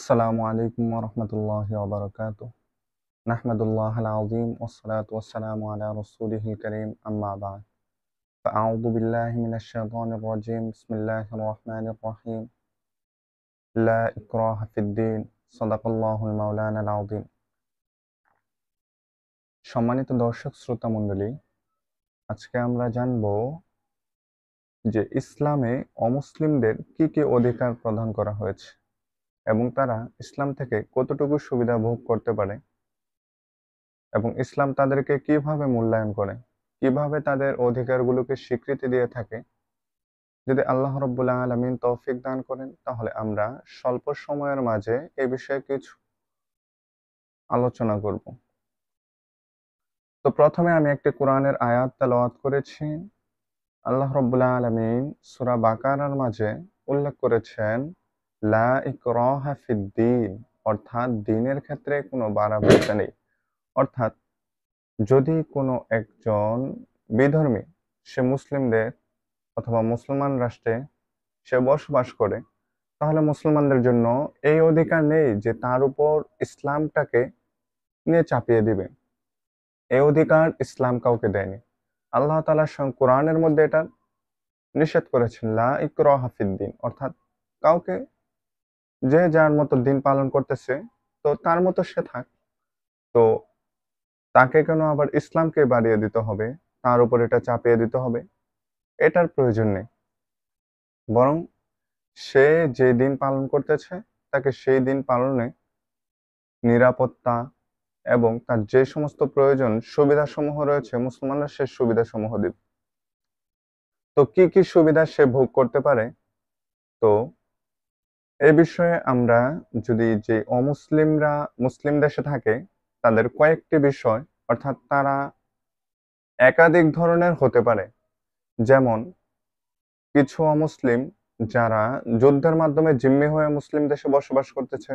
السلام عليكم ورحمة الله وبركاته. نحمد الله العظيم والصلاة والسلام على رسوله الكريم أما بعد. فأعوذ بالله من الشيطان الرجيم. بسم الله الرحمن الرحيم. لا إكراه في الدين. صدق الله المولانا العظيم. সম্মানিত দর্শক শ্রোতা মণ্ডলী, আজকে আমরা জানব যে ইসলামে অমুসলিমদের কি কি অধিকার প্রদান করা হয়েছে এবং তারা ইসলাম থেকে কতটুকু সুবিধা ভোগ করতে পারে এবং ইসলাম তাদেরকে কিভাবে মূল্যায়ন করে, কিভাবে তাদের অধিকারগুলোকে স্বীকৃতি দিয়ে থাকে। যদি আল্লাহ রাব্বুল আলামিন তৌফিক দান করেন, তাহলে আমরা স্বল্প সময়ের মাঝে এই বিষয়ে কিছু আলোচনা করব। তো প্রথমে আমি একটি কোরআনের আয়াত তেলাওয়াত করেছি। আল্লাহ রাব্বুল আলামিন সূরা বাকারার মাঝে উল্লেখ করেছেন, লা ইকরাহা ফিদ্দীন, অর্থাৎ দ্বীনের ক্ষেত্রে কোনো বাড়াবাড়ি নেই। অর্থাৎ যদি কোনো একজন বিধর্মী সে মুসলিমদের অথবা মুসলমান রাষ্ট্রে সে বসবাস করে, তাহলে মুসলমানদের জন্য এই অধিকার নেই যে তার উপর ইসলামটাকে নিয়ে চাপিয়ে দিবে। এই অধিকার ইসলাম কাউকে দেয়নি। আল্লাহ তাআলা কোরআনের মধ্যে এটা নিষেধ করেছেন, লা ইকরাহা ফিদ্দীন, অর্থাৎ কাউকে যে যার মতো দিন পালন করতেছে তো তার মতো সে থাক। তো তাকে কেন আবার ইসলামকে বাড়িয়ে দিতে হবে, তার উপর এটা চাপিয়ে দিতে হবে? এটার প্রয়োজন নেই। বরং সে যে দিন পালন করতেছে তাকে সেই দিন পালনে নিরাপত্তা এবং তার যে সমস্ত প্রয়োজন সুবিধাসমূহ রয়েছে, মুসলমানরা সে সুবিধাসমূহ দিবে। তো কি কি সুবিধা সে ভোগ করতে পারে? তো এই বিষয়ে আমরা যদি যে অমুসলিমরা মুসলিম দেশে থাকে তাদের কয়েকটি বিষয়, অর্থাৎ তারা একাধিক ধরনের হতে পারে। যেমন কিছু অমুসলিম যারা যুদ্ধের মাধ্যমে জিম্মি হয়ে মুসলিম দেশে বসবাস করতেছে,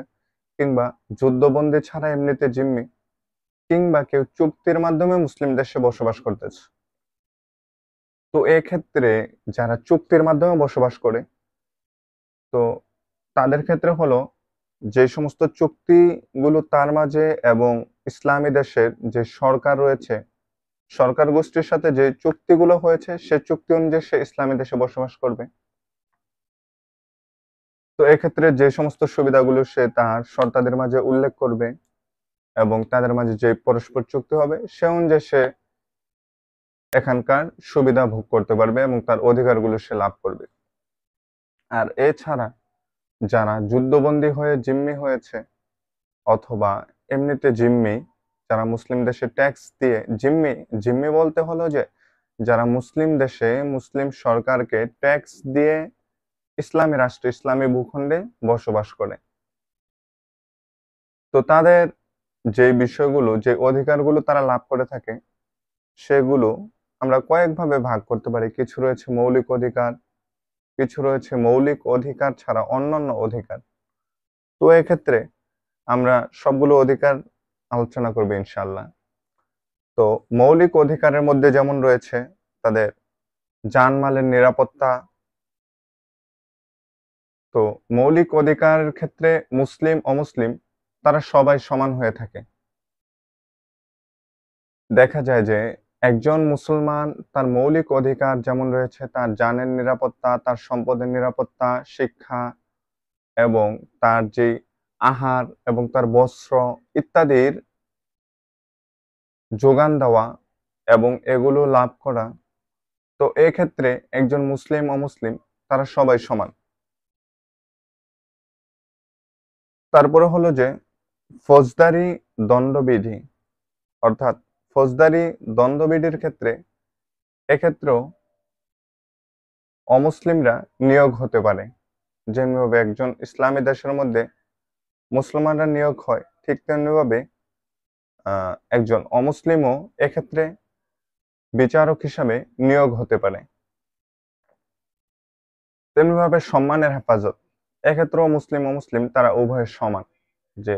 কিংবা যুদ্ধবন্দী ছাড়া এমনিতে জিম্মি, কিংবা কেউ চুক্তির মাধ্যমে মুসলিম দেশে বসবাস করতেছে। তো এক্ষেত্রে যারা চুক্তির মাধ্যমে বসবাস করে, তো তাদের ক্ষেত্রে হলো যে সমস্ত চুক্তিগুলো তার মাঝে এবং ইসলামী দেশের যে সরকার রয়েছে, সরকার গোষ্ঠীর সাথে যে চুক্তিগুলো হয়েছে সে চুক্তি অনুযায়ী সে ইসলামী দেশে বসবাস করবে। তো এক্ষেত্রে যে সমস্ত সুবিধাগুলো সে তার সর্তাদের মাঝে উল্লেখ করবে এবং তাদের মাঝে যে পরস্পর চুক্তি হবে সে অনুযায়ী সে এখানকার সুবিধা ভোগ করতে পারবে এবং তার অধিকারগুলো সে লাভ করবে। আর এছাড়া যারা যুদ্ধবন্দী হয়ে জিম্মি হয়েছে অথবা এমনিতে জিম্মি, যারা মুসলিম দেশে ট্যাক্স দিয়ে জিম্মি, জিম্মি বলতে হলো যে যারা মুসলিম দেশে মুসলিম সরকারকে ট্যাক্স দিয়ে ইসলামী রাষ্ট্রে ইসলামী ভূখণ্ডে বসবাস করে, তো তাদের যে বিষয়গুলো যে অধিকারগুলো তারা লাভ করে থাকে সেগুলো আমরা কয়েকভাবে ভাগ করতে পারি। কিছু রয়েছে মৌলিক অধিকার, কিছু রয়েছে মৌলিক অধিকার ছাড়া অন্যান্য অধিকার। তো এক্ষেত্রে আমরা সবগুলো অধিকার আলোচনা করব ইনশাআল্লাহ। তো মৌলিক অধিকারের মধ্যে যেমন রয়েছে তাদের জানমালের নিরাপত্তা। তো মৌলিক অধিকারের ক্ষেত্রে মুসলিম অমুসলিম তারা সবাই সমান হয়ে থাকে। দেখা যায় যে একজন মুসলমান তার মৌলিক অধিকার যেমন রয়েছে তার জানের নিরাপত্তা, তার সম্পদের নিরাপত্তা, শিক্ষা এবং তার যে আহার এবং তার বস্ত্র ইত্যাদির যোগান দেওয়া এবং এগুলো লাভ করা। তো এক্ষেত্রে একজন মুসলিম অমুসলিম তারা সবাই সমান। তারপরে হলো যে ফৌজদারি দণ্ডবিধি, অর্থাৎ ফৌজদারি দণ্ডবিধির ক্ষেত্রে এক্ষেত্রেও অমুসলিমরা নিয়োগ হতে পারে। যেমনিভাবে একজন ইসলামী দেশের মধ্যে মুসলমানরা নিয়োগ হয়, ঠিক তেমনিভাবে একজন অমুসলিমও এক্ষেত্রে বিচারক হিসাবে নিয়োগ হতে পারে। তেমনিভাবে সম্মানের হেফাজত, এক্ষেত্রেও মুসলিম অমুসলিম তারা উভয় সমান। যে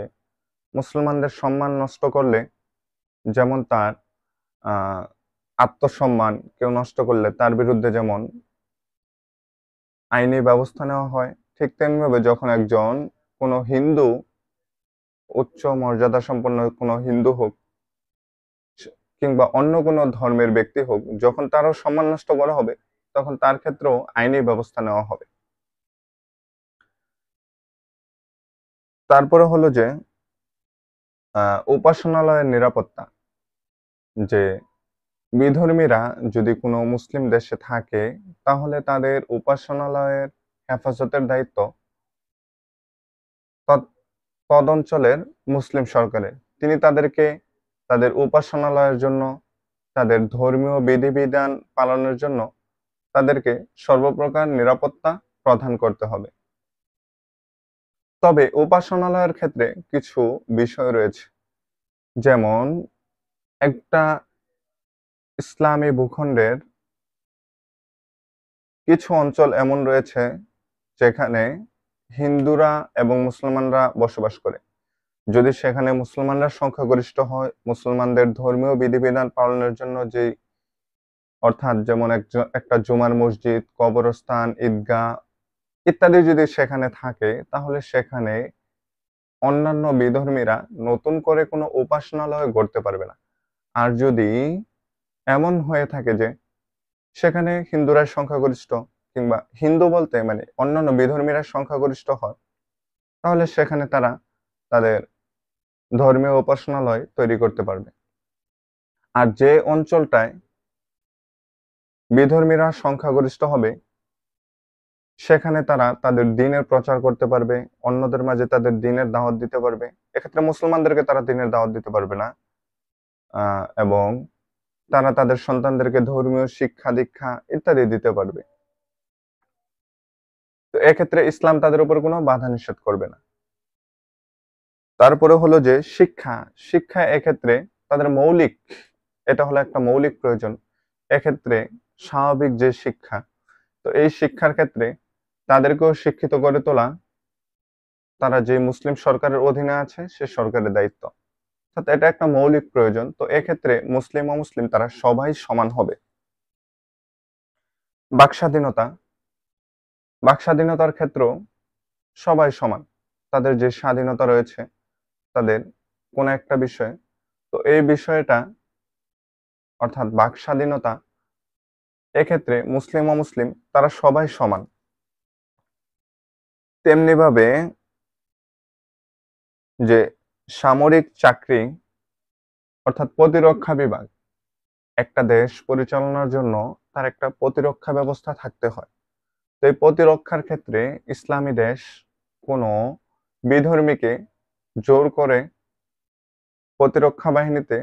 মুসলমানদের সম্মান নষ্ট করলে যেমন তার আত্মসম্মান কেউ নষ্ট করলে তার বিরুদ্ধে যেমন আইনি ব্যবস্থা নেওয়া হয়, ঠিক তেমনিভাবে যখন একজন কোনো হিন্দু, উচ্চ মর্যাদা সম্পন্ন কোনো হিন্দু হোক কিংবা অন্য কোনো ধর্মের ব্যক্তি হোক, যখন তারও সম্মান নষ্ট করা হবে তখন তার ক্ষেত্রেও আইনি ব্যবস্থা নেওয়া হবে। তারপরে হলো যে উপাসনালয়ের নিরাপত্তা, যে বিধর্মীরা যদি কোনো মুসলিম দেশে থাকে তাহলে তাদের উপাসনালয়ের হেফাজতের দায়িত্ব তদ অঞ্চলের মুসলিম সরকারের। তিনি তাদেরকে তাদের উপাসনালয়ের জন্য, তাদের ধর্মীয় বিধিবিধান পালনের জন্য তাদেরকে সর্বপ্রকার নিরাপত্তা প্রদান করতে হবে। তবে উপাসনালয়ের ক্ষেত্রে কিছু বিষয় রয়েছে, যেমন একটা ইসলামী ভূখণ্ডের কিছু অঞ্চল এমন রয়েছে যেখানে হিন্দুরা এবং মুসলমানরা বসবাস করে। যদি সেখানে মুসলমানরা সংখ্যাগরিষ্ঠ হয়, মুসলমানদের ধর্মীয় বিধিবিধান পালনের জন্য যে, অর্থাৎ যেমন একটা জুমার মসজিদ, কবরস্থান, ঈদগাহ ইত্যাদি যদি সেখানে থাকে, তাহলে সেখানে অন্যান্য বিধর্মীরা নতুন করে কোনো উপাসনালয় গড়তে পারবে না। আর যদি এমন হয়ে থাকে যে সেখানে হিন্দুরা সংখ্যাগরিষ্ঠ, কিংবা হিন্দু বলতে মানে অন্যান্য বিধর্মীরা সংখ্যাগরিষ্ঠ হয়, তাহলে সেখানে তারা তাদের ধর্মীয় উপাসনালয় তৈরি করতে পারবে। আর যে অঞ্চলটায় বিধর্মীরা সংখ্যাগরিষ্ঠ হবে সেখানে তারা তাদের দ্বীনের প্রচার করতে পারবে, অন্যদের মাঝে তাদের দ্বীনের দাওয়াত দিতে পারবে। এক্ষেত্রে মুসলমানদেরকে তারা দ্বীনের দাওয়াত দিতে পারবে না, এবং তারা তাদের সন্তানদেরকে ধর্মীয় শিক্ষা দীক্ষা ইত্যাদি দিতে পারবে। তো এক্ষেত্রে ইসলাম তাদের উপর কোনো বাধা নিষেধ করবে না। তারপরে হলো যে শিক্ষা এক্ষেত্রে তাদের মৌলিক, এটা হলো একটা মৌলিক প্রয়োজন। এক্ষেত্রে স্বাভাবিক যে শিক্ষা, তো এই শিক্ষার ক্ষেত্রে তাদেরকেও শিক্ষিত করে তোলা তারা যে মুসলিম সরকারের অধীনে আছে সে সরকারের দায়িত্ব, অর্থাৎ এটা একটা মৌলিক প্রয়োজন। তো এক্ষেত্রে মুসলিম অমুসলিম তারা সবাই সমান হবে। বাকস্বাধীনতার ক্ষেত্রেও সবাই সমান, তাদের যে স্বাধীনতা রয়েছে তাদের কোন একটা বিষয়ে, তো এই বিষয়টা অর্থাৎ বাক স্বাধীনতা, এক্ষেত্রে মুসলিম অমুসলিম তারা সবাই সমান। তেমনি ভাবে যে সামরিক চাকরি অর্থাৎ প্রতিরক্ষা বিভাগ, একটা দেশ পরিচালনার জন্য তার একটা প্রতিরক্ষা ব্যবস্থা থাকতে হয়। তো এই প্রতিরক্ষার ক্ষেত্রে ইসলামী দেশ কোনো বিধর্মীকে জোর করে প্রতিরক্ষা বাহিনীতে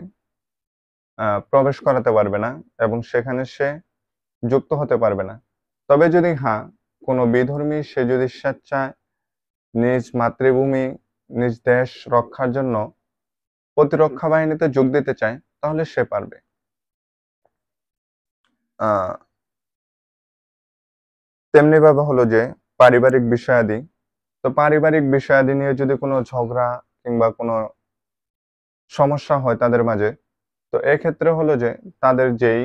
প্রবেশ করাতে পারবে না এবং সেখানে সে যুক্ত হতে পারবে না। তবে যদি কোনো বিধর্মী সে যদি স্বেচ্ছায় নিজ মাতৃভূমি, নিজ দেশ রক্ষার জন্য প্রতিরক্ষা বাহিনীতে যোগ দিতে চায়, তাহলে সে পারবে। তেমনি ভাবে হলো যে পারিবারিক বিষয়াদি, তো পারিবারিক বিষয়াদি নিয়ে যদি কোনো ঝগড়া কিংবা কোনো সমস্যা হয় তাদের মাঝে, তো এক্ষেত্রে হলো যে তাদের যেই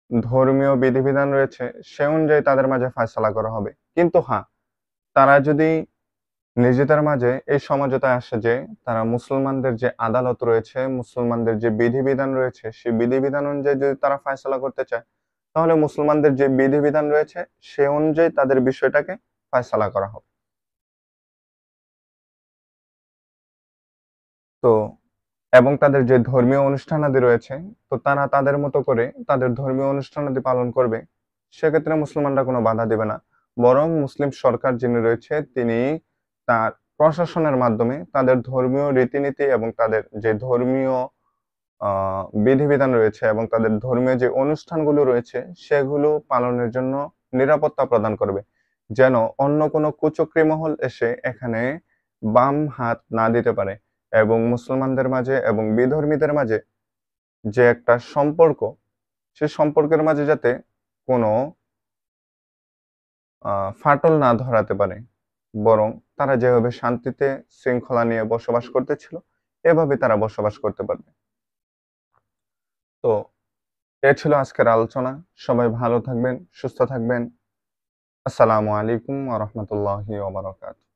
ধর্মীয় বিধিবিধান রয়েছে সে অনুযায়ী তাদের মাঝে ফয়সালা করা হবে। কিন্তু তারা যদি নিজেদের মাঝে এই সমঝোতায় আসে যে তারা মুসলমানদের যে আদালত রয়েছে, মুসলমানদের যে বিধিবিধান রয়েছে, সেই বিধিবিধান অনুযায়ী যদি তারা ফয়সালা করতে চায়, তাহলে মুসলমানদের যে বিধিবিধান রয়েছে সে অনুযায়ী তাদের বিষয়টাকে ফয়সালা করা হবে। তো এবং তাদের যে ধর্মীয় অনুষ্ঠানাদি রয়েছে, তো তারা তাদের মতো করে তাদের ধর্মীয় অনুষ্ঠানাদি পালন করবে। সেক্ষেত্রে মুসলমানরা কোনো বাধা দেবে না, বরং মুসলিম সরকার যিনি রয়েছে তিনি তার প্রশাসনের মাধ্যমে তাদের ধর্মীয় রীতিনীতি এবং তাদের যে ধর্মীয় বিধিবিধান রয়েছে এবং তাদের ধর্মীয় যে অনুষ্ঠানগুলো রয়েছে সেগুলো পালনের জন্য নিরাপত্তা প্রদান করবে, যেন অন্য কোনো কুচক্রী মহল এসে এখানে বাম হাত না দিতে পারে এবং মুসলমানদের মাঝে এবং বিধর্মীদের মাঝে যে একটা সম্পর্ক, সেই সম্পর্কের মাঝে যাতে কোনো ফাটল না ধরাতে পারে, বরং তারা যেভাবে শান্তিতে শৃঙ্খলা নিয়ে বসবাস করতেছিল এভাবে তারা বসবাস করতে পারবে। তো এ ছিল আজকের আলোচনা। সবাই ভালো থাকবেন, সুস্থ থাকবেন। আসসালামু আলাইকুম ওয়া রাহমাতুল্লাহি ওয়া বারাকাতুহু।